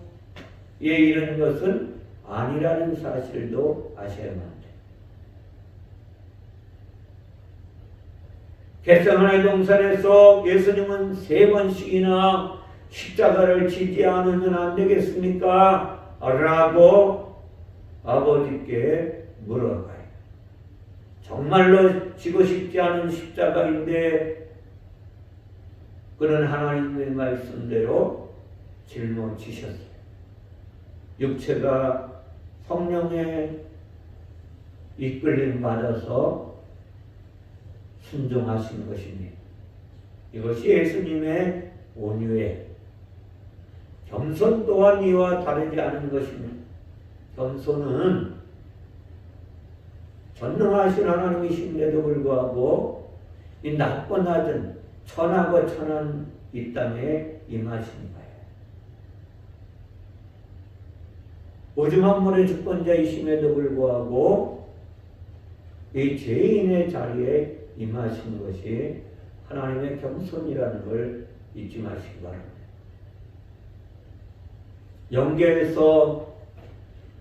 이르는 것은 아니라는 사실도 아셔야만 돼요. 겟세마네 동산에서 예수님은 3번씩이나 십자가를 지지 않으면 안 되겠습니까? 라고 아버지께 물어봐요. 정말로 지고 싶지 않은 십자가인데 그는 하나님의 말씀대로 짊어지셨어요. 육체가 성령의 이끌림 받아서 순종하신 것입니다. 이것이 예수님의 온유에 겸손 또한 이와 다르지 않은 것입니다. 겸손은 전능하신 하나님이신데도 불구하고 이 낮고 낮은 천하고 천한 이 땅에 임하신 거예요. 오직 만물의 주권자이심에도 불구하고 이 죄인의 자리에 임하신 것이 하나님의 겸손이라는 걸 잊지 마시기 바랍니다. 영계에서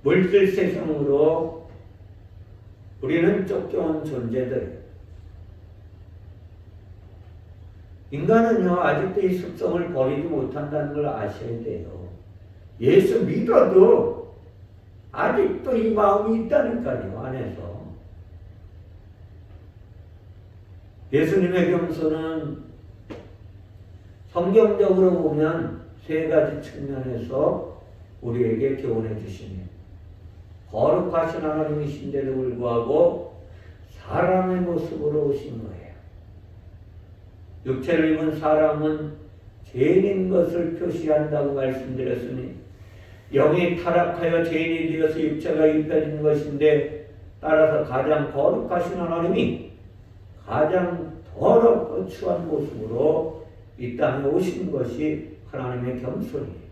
물질 세상으로 우리는 쫓겨온 존재들. 인간은요 아직도 이 습성을 버리지 못한다는 걸 아셔야 돼요. 예수 믿어도 아직도 이 마음이 있다니까요, 안에서. 예수님의 겸손은 성경적으로 보면 세 가지 측면에서 우리에게 교훈해 주시니 거룩하신 하나님이신데도 불구하고 사람의 모습으로 오신 거예요. 육체를 입은 사람은 죄인인 것을 표시한다고 말씀드렸으니 영이 타락하여 죄인이 되어서 육체가 입혀진 것인데 따라서 가장 거룩하신 하나님이 가장 더럽고 추한 모습으로 이 땅에 오신 것이 하나님의 겸손이에요.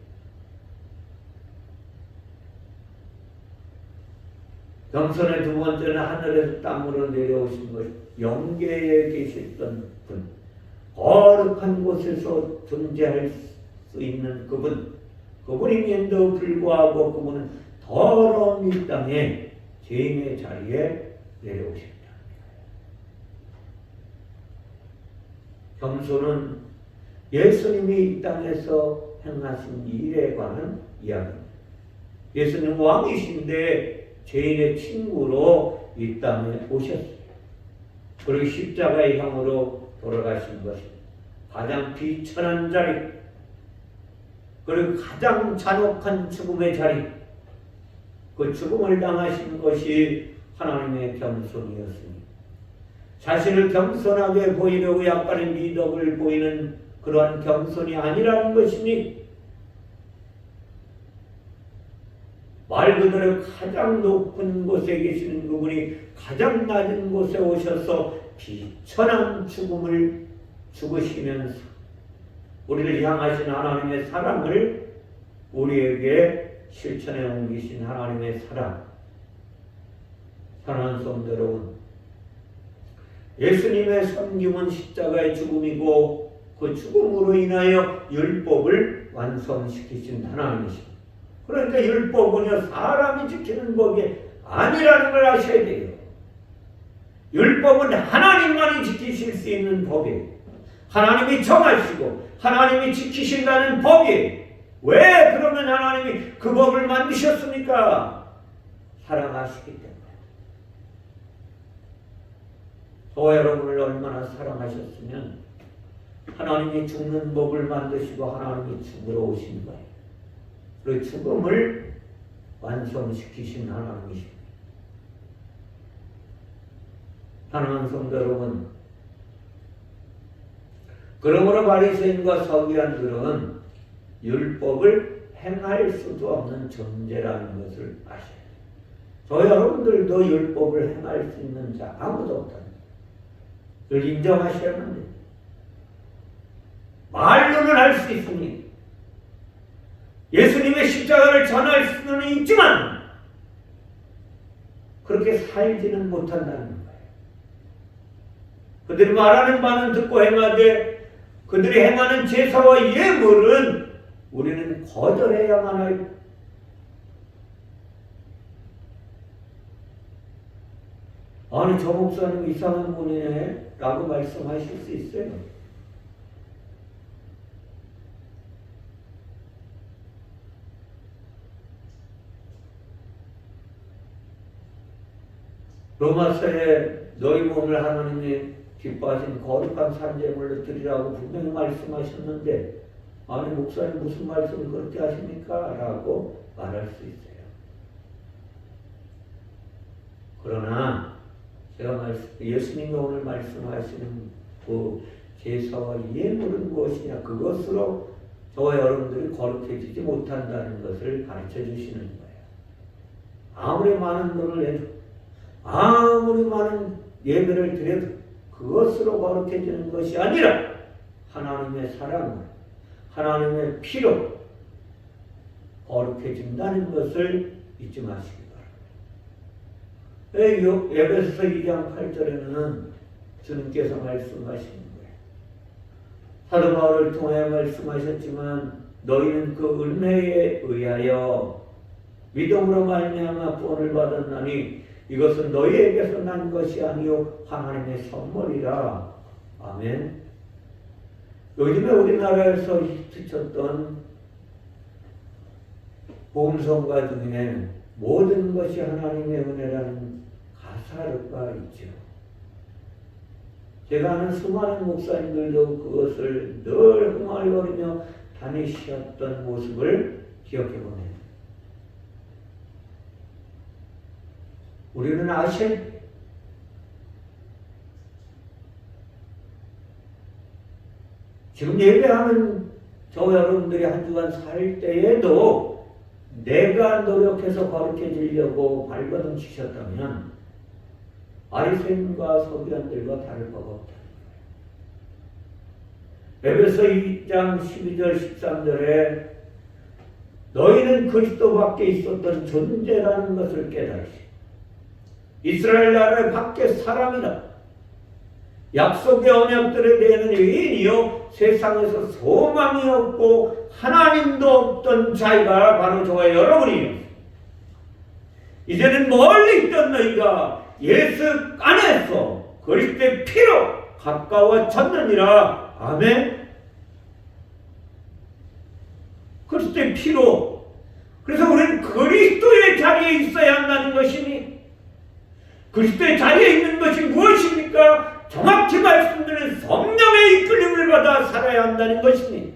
겸손의 두 번째는 하늘에서 땅으로 내려오신 것, 영계에 계셨던 분, 거룩한 곳에서 존재할 수 있는 그분임에도 불구하고 그분은 더러운 이 땅에 죄인의 자리에 내려오십니다. 겸손은 예수님이 이 땅에서 행하신 일에 관한 이야기입니다. 예수님 왕이신데 죄인의 친구로 이 땅에 오셨어요. 그리고 십자가의 형으로 돌아가신 것입니다. 가장 비천한 자리, 그리고 가장 잔혹한 죽음의 자리, 그 죽음을 당하신 것이 하나님의 겸손이었습니다. 자신을 겸손하게 보이려고 약간의 미덕을 보이는 그러한 겸손이 아니라는 것이니 말 그대로 가장 높은 곳에 계시는 그분이 가장 낮은 곳에 오셔서 비천한 죽음을 죽으시면서 우리를 향하신 하나님의 사랑을 우리에게 실천해 옮기신 하나님의 사랑. 사랑하는 성도 여러분, 예수님의 섬김은 십자가의 죽음이고 그 죽음으로 인하여 율법을 완성시키신 하나님이십니다. 그러니까 율법은요, 사람이 지키는 법이 아니라는 걸 아셔야 돼요. 율법은 하나님만이 지키실 수 있는 법이에요. 하나님이 정하시고 하나님이 지키신다는 법이에요. 왜 그러면 하나님이 그 법을 만드셨습니까? 사랑하시기 때문에. 저와 여러분을 얼마나 사랑하셨으면 하나님이 죽는 법을 만드시고 하나님이 죽으러 오신 거예요. 그 죽음을 완성시키신 하나님이십니다. 사랑하는 성도 여러분, 그러므로 바리새인과 서기관들은 율법을 행할 수도 없는 존재라는 것을 아셔야 돼요. 저 여러분들도 율법을 행할 수 있는 자 아무도 없다는 걸 인정하셔야만 돼요. 말로는 할 수 있으니 예수님의 십자가를 전할 수는 있지만 그렇게 살지는 못한다는 거예요. 그들이 말하는 바는 듣고 행하되 그들이 행하는 제사와 예물은 우리는 거절해야만 할. 아니 저 목사님 이상한 분이네 라고 말씀하실 수 있어요. 로마서에 너희 몸을 하나님이 기뻐하신 거룩한 산제물로 드리라고 분명히 말씀하셨는데 아니 목사님 무슨 말씀을 그렇게 하십니까? 라고 말할 수 있어요. 그러나 제가 예수님이 오늘 말씀하시는 그 제사와 예물은 무엇이냐, 그것으로 저와 여러분들이 거룩해지지 못한다는 것을 가르쳐 주시는 거예요. 아무리 많은 돈을 내도 아무리 많은 예배를 드려도 그것으로 거룩해지는 것이 아니라 하나님의 사랑으로 하나님의 피로 거룩해진다는 것을 잊지 마시기 바랍니다. 에베소서 2장 8절에는 주님께서 말씀하시는 거예요. 사도 바울을 통해 말씀하셨지만 너희는 그 은혜에 의하여 믿음으로 말미암아 구원을 받았나니 이것은 너희에게서 난 것이 아니요 하나님의 선물이라. 아멘. 요즘에 우리나라에서 히트쳤던 복음성가 중에 모든 것이 하나님의 은혜라는 가사가 있죠. 제가 아는 수많은 목사님들도 그것을 늘 흥얼거리며 다니셨던 모습을 기억해 보네요. 우리는 아셔야 지금 예배하는 저 여러분들이 한 주간 살 때에도 내가 노력해서 거룩해 지려고 발버둥 치셨다면 바리새인과 서기관들과 다를 바가 없다. 에베소 2장 12절 13절에 너희는 그리스도 밖에 있었던 존재라는 것을 깨달으시. 이스라엘 나라의 밖에 사람이라. 약속의 언약들에 대한 의인이요 세상에서 소망이 없고 하나님도 없던 자가 바로 저와 여러분이에요. 이제는 멀리 있던 너희가 예수 안에서 그리스도의 피로 가까워졌느니라. 아멘. 그리스도의 피로. 그래서 우리는 그리스도의 자리에 있어야 한다는 것이니, 그리스도의 자리에 있는 것이 무엇입니까? 정확히 말씀드리는 성령의 이끌림을 받아 살아야 한다는 것이니,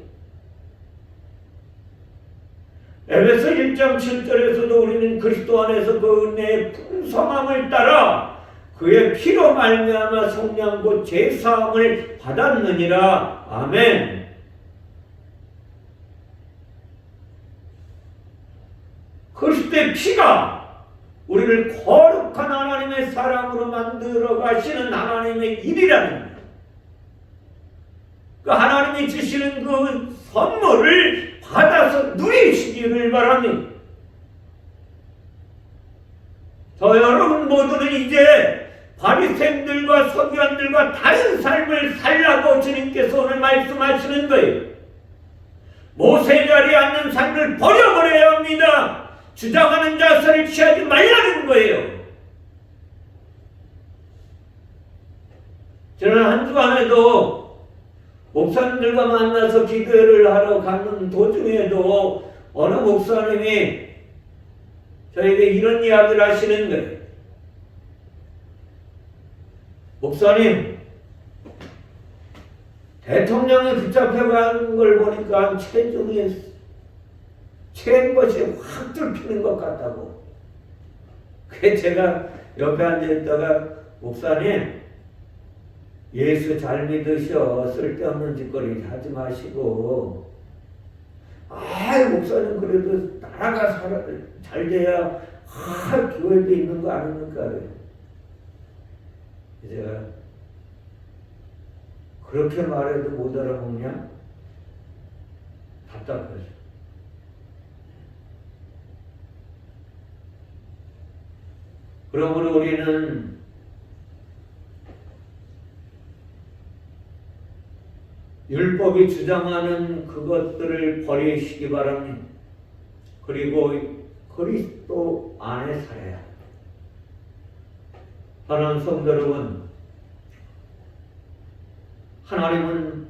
에베소 1장 7절에서도 우리는 그리스도 안에서 그 은혜의 풍성함을 따라 그의 피로 말미암아 성령 곧 제사함을 받았느니라. 아멘. 그리스도의 피가 우리를 거룩한 하나님의 사람으로 만들어 가시는 하나님의 일이라는 거예요. 그 하나님이 주시는 그 선물을 받아서 누리시기를 바랍니다. 저 여러분 모두는 이제 바리새인들과 서기관들과 다른 삶을 살라고 주님께서 오늘 말씀하시는 거예요. 모세 자리에 앉는 삶을 버려버려야 합니다. 주장하는 자세를 취하지 말라는 거예요. 저는 한 주간에도 목사님들과 만나서 기도를 하러 가는 도중에도 어느 목사님이 저에게 이런 이야기를 하시는 거예요. 목사님, 대통령이 붙잡혀간 걸 보니까 체중이 체한 것이 확 뚫히는 것 같다고. 그게 제가 옆에 앉아있다가 목사님, 예수 잘 믿으셔. 쓸데없는 짓거리 하지 마시고. 목사님 그래도 나라가 잘 돼야 교회도 있는 거 아닙니까? 제가 그렇게 말해도 못 알아먹냐? 답답하죠. 그러므로 우리는 율법이 주장하는 그것들을 버리시기 바랍니다. 그리고 그리스도 안에 살아야 합니다. 사랑하는 성도 여러분, 하나님은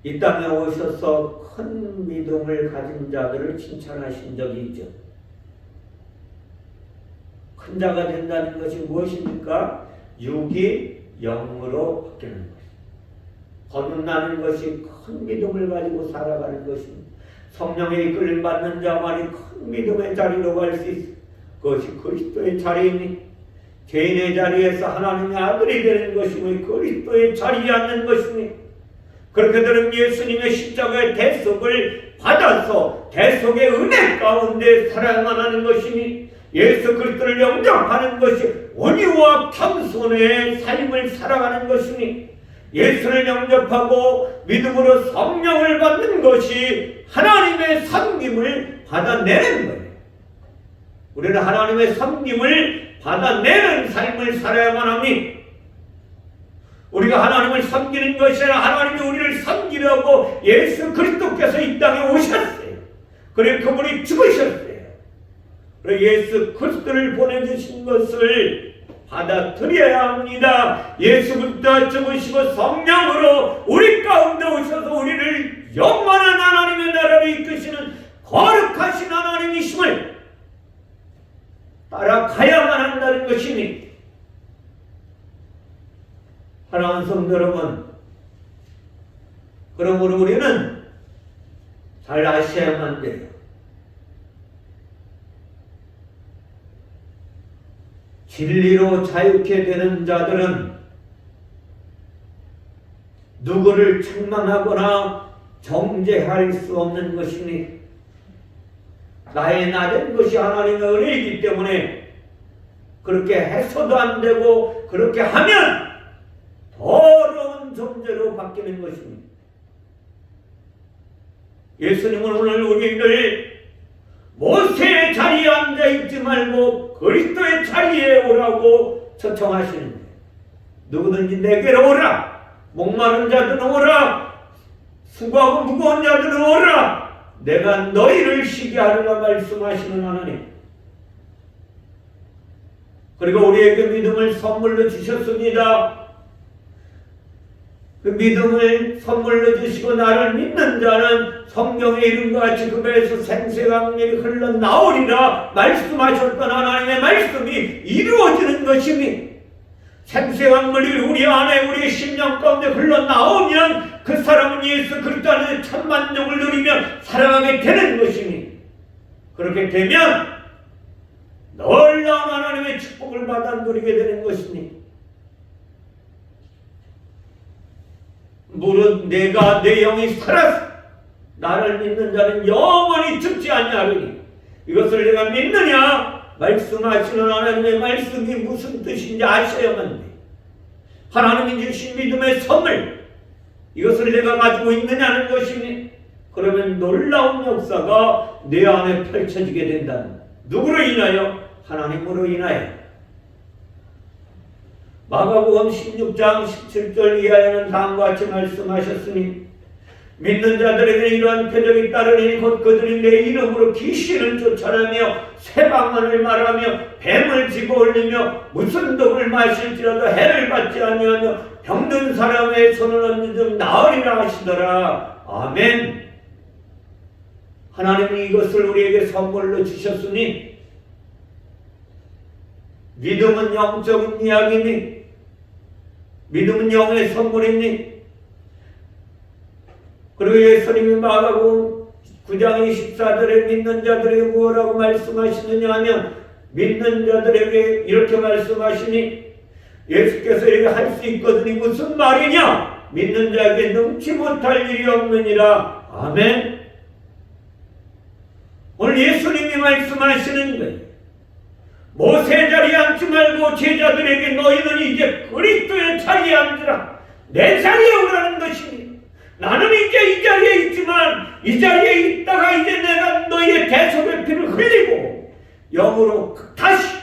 이 땅에 오셔서 큰 믿음을 가진 자들을 칭찬하신 적이 있죠. 큰 자가 된다는 것이 무엇입니까? 육이 영으로 바뀌는 것. 거듭나는 것이 큰 믿음을 가지고 살아가는 것입니다. 성령의 이끌림 받는 자만이 큰 믿음의 자리로 갈 수 있습니다. 그것이 그리스도의 자리입니다. 개인의 자리에서 하나님의 아들이 되는 것이며 그리스도의 자리에 앉는 것입니다. 그렇게 되는 예수님의 십자가의 대속을 받아서 대속의 은혜 가운데 살아야만 하는 것이니, 예수 그리스도를 영접하는 것이 온유와 겸손의 삶을 살아가는 것이니, 예수를 영접하고 믿음으로 성령을 받는 것이 하나님의 섬김을 받아내는 거예요. 우리는 하나님의 섬김을 받아내는 삶을 살아야만 합니다. 우리가 하나님을 섬기는 것이 아니라 하나님이 우리를 섬기려고 예수 그리스도께서 이 땅에 오셨어요. 그리고 그분이 죽으셨어요. 그리고 예수 그리스도를 보내주신 것을 받아들여야 합니다. 예수 그리스도 죽으시고 성령으로 우리 가운데 오셔서 우리를 영원한 하나님의 나라를 이끄시는 거룩하신 하나님이심을 따라가야만 한다는 것이니, 사랑하는 성도 여러분, 그러므로 우리는 잘 아셔야만 돼요. 진리로 자유케 되는 자들은 누구를 책망하거나 정죄할 수 없는 것이니 나의 나된 것이 하나님의 은혜이기 때문에 그렇게 해서도 안 되고 그렇게 하면 더러운 존재로 바뀌는 것입니다. 예수님은 오늘 우리를 모세의 자리에 앉아있지 말고 그리스도의 자리에 오라고 초청하시는 거예요. 누구든지 내게로 오라. 목마른 자들은 오라. 수고하고 무거운 자들은 오라. 내가 너희를 쉬게 하리라 말씀하시는 하나님. 그리고 우리에게 믿음을 선물로 주셨습니다. 그 믿음을 선물로 주시고 나를 믿는 자는 성경의 이름과 같이 그 배에서 생수강물이 흘러나오리라 말씀하셨던 하나님의 말씀이 이루어지는 것이니 생수강물이 우리 안에 우리의 심령 가운데 흘러나오면 그 사람은 예수 그리스도 안에서 천만족을 누리며 살아가게 되는 것이니 그렇게 되면 놀라운 하나님의 축복을 받아 누리게 되는 것이니 무릇 내가 내 영이 살아서 나를 믿는 자는 영원히 죽지 아니하리니 이것을 내가 믿느냐? 말씀하시는 하나님의 말씀이 무슨 뜻인지 아셔야만 돼. 하나님이 주신 믿음의 선물 이것을 내가 가지고 있느냐는 것이니 그러면 놀라운 역사가 내 안에 펼쳐지게 된다. 누구로 인하여? 하나님으로 인하여. 마가복음 16장 17절 이하에는 다음과 같이 말씀하셨으니 믿는 자들에게 이러한 표적이 따르니 곧 그들이 내 이름으로 귀신을 쫓아내며 새 방언을 말하며 뱀을 집어 올리며 무슨 독을 마실지라도 해를 받지 아니하며 병든 사람의 손을 얹는 나으리라 하시더라. 아멘. 하나님은 이것을 우리에게 선물로 주셨으니 믿음은 영적인 이야기니 믿음은 영의 선물이니 그리고 예수님이 마가복음 9장 24절에 믿는 자들에게 무엇라고 말씀하시느냐 하면 믿는 자들에게 이렇게 말씀하시니 예수께서 이렇게 할 수 있거든요. 무슨 말이냐? 믿는 자에게 능치 못할 일이 없느니라. 아멘. 오늘 예수님이 말씀하시는 거예요. 모세 자리에 앉지 말고 제자들에게 너희는 이제 그리스도의 자리에 앉으라. 내 자리에 오라는 것이니 나는 이제 이 자리에 있지만 이 자리에 있다가 이제 내가 너희의 대속의 피를 흘리고 영으로 다시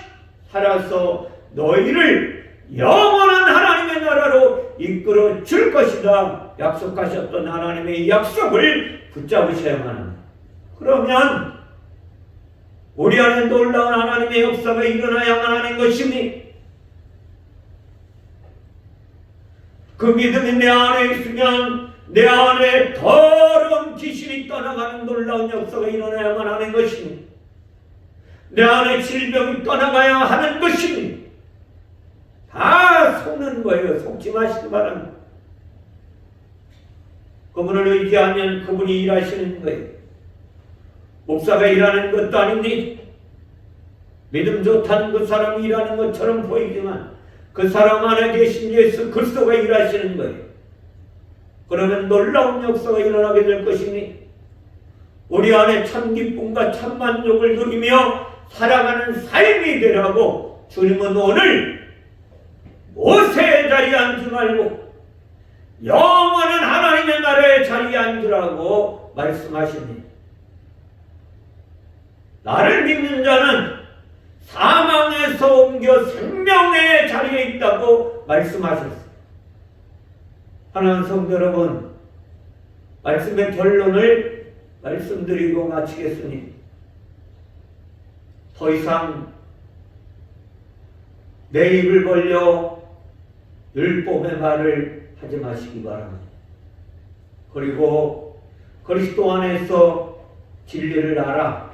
살아서 너희를 영원한 하나님의 나라로 이끌어 줄 것이다. 약속하셨던 하나님의 약속을 붙잡으셔야만 합니다. 그러면 우리 안에 놀라운 하나님의 역사가 일어나야만 하는 것이니 그 믿음이 내 안에 있으면 내 안에 더러운 귀신이 떠나가는 놀라운 역사가 일어나야만 하는 것이니 내 안에 질병이 떠나가야 하는 것이니 다 속는 거예요. 속지 마시기 바랍니다. 그분을 의지하면 그분이 일하시는 거예요. 목사가 일하는 것도 아닙니다. 믿음 좋다는 그 사람이 일하는 것처럼 보이지만 그 사람 안에 계신 예수 그리스도가 일하시는 거예요. 그러면 놀라운 역사가 일어나게 될 것이니 우리 안에 참 기쁨과 참 만족을 누리며 살아가는 삶이 되라고 주님은 오늘 모세의 자리에 앉지 말고 영원한 하나님의 나라의 자리에 앉으라고 말씀하십니다. 나를 믿는 자는 사망에서 옮겨 생명의 자리에 있다고 말씀하셨습니다. 하나님 성도 여러분, 말씀의 결론을 말씀드리고 마치겠으니 더 이상 내 입을 벌려 율법의 말을 하지 마시기 바랍니다. 그리고 그리스도 안에서 진리를 알아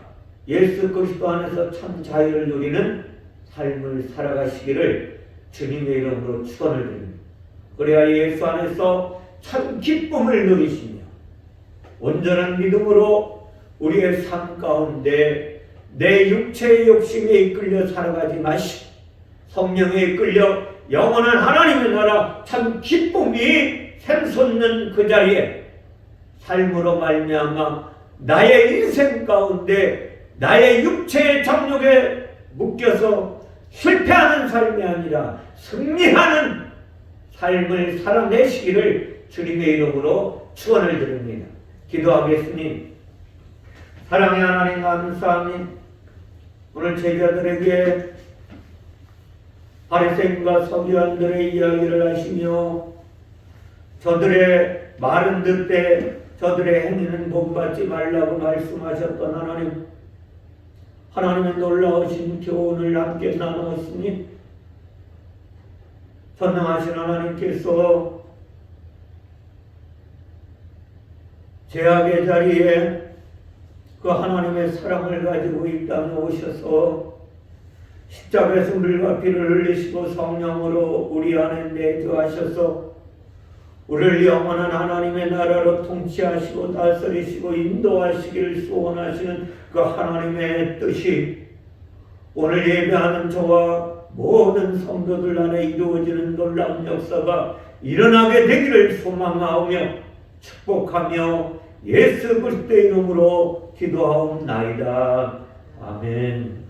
예수 그리스도 안에서 참 자유를 누리는 삶을 살아가시기를 주님의 이름으로 축원을 드립니다. 그래야 예수 안에서 참 기쁨을 누리시며 온전한 믿음으로 우리의 삶 가운데 내 육체의 욕심에 이끌려 살아가지 마시고 성령에 이끌려 영원한 하나님의 나라 참 기쁨이 샘솟는 그 자리에 삶으로 말미암아 나의 인생 가운데 나의 육체의 정욕에 묶여서 실패하는 삶이 아니라 승리하는 삶을 살아내시기를 주님의 이름으로 축원을 드립니다. 기도하겠으니 사랑의 하나님 감사합니다. 오늘 제자들에게 바리새인과 서기관들의 이야기를 하시며 저들의 말은 듣되 저들의 행위는 본받지 말라고 말씀하셨던 하나님, 하나님의 놀라우신 교훈을 함께 나누었으니 전능하신 하나님께서 죄악의 자리에 그 하나님의 사랑을 가지고 이 땅에 오셔서 십자가에서 물과 피를 흘리시고 성령으로 우리 안에 내주하셔서 우리를 영원한 하나님의 나라로 통치하시고 다스리시고 인도하시기를 소원하시는 그 하나님의 뜻이 오늘 예배하는 저와 모든 성도들 안에 이루어지는 놀라운 역사가 일어나게 되기를 소망하며 축복하며 예수 그리스도의 이름으로 기도하옵나이다. 아멘.